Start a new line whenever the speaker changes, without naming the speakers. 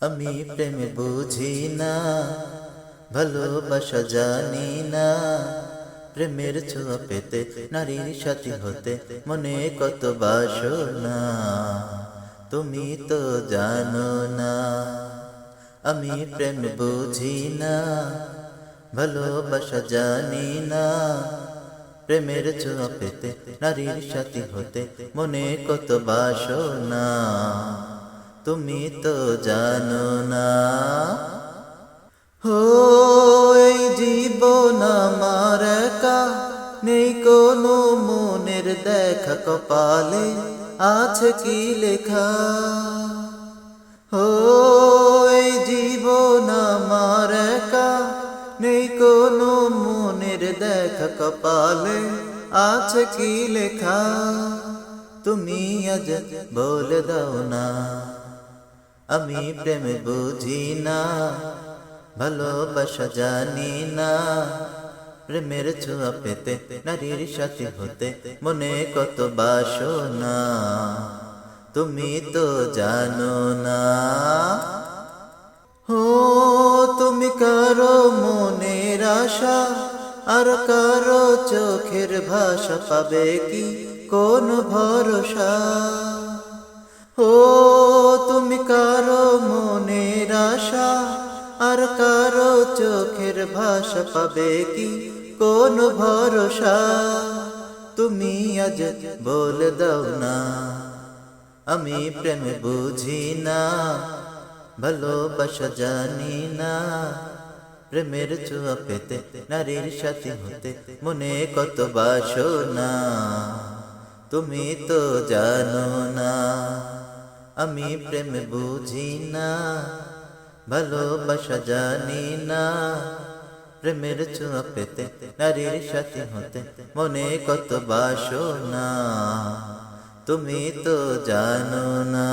আমি প্রেম বুঝি না, ভালোবাসা জানি না। প্রেমের ছোঁয়া পেতে, নারীর সাথী হতে মনে কত বাসনা, তুমি তো জানো না। আমি প্রেম বুঝি না, ভালোবাসা জানি না। প্রেমের ছোঁয়া পেতে, নারীর সাথী হতে মনে কত বাসনা, তুমি তো জানো না। হো, এই জীবন আমার একা, নেই কোনো মনের দেখা, কপালে আছে কি লেখা। হো, এই জীবন আমার একা, নেই কোনো মনের দেখা, কপালে আছে কি লেখা। তুমি আজ বলে দাও না, আমি প্রেম বুঝি না, ভালোবাসা জানি না। প্রেমের ছোঁয়া পেতে, নারীর সাথী হতে মনে কত বাসনা, তুমি তো জানো না। হো, তুমি কারো মনের আশা, আর কারো চোখের ভাষা, পাবে কি কোন ভরসা। ও, তুমি কারো মনের আশা, আর কারো চোখের ভাষা, পাবে কি কোন ভরসা। তুমি আজ বলে দাও না, আমি প্রেম বুঝি না, ভালোবাসা জানি না। প্রেমের ছোঁয়া পেতে, নারীর সাথী হতে মনে কত বাসনা, তুমি তো জানো না। আমি প্রেম বুঝি না, ভালোবাসা জানি না। প্রেমের ছোঁয়া পেতে, নারীর সাথী হতে মনে কত বাসনা, তুমি তো জানো না।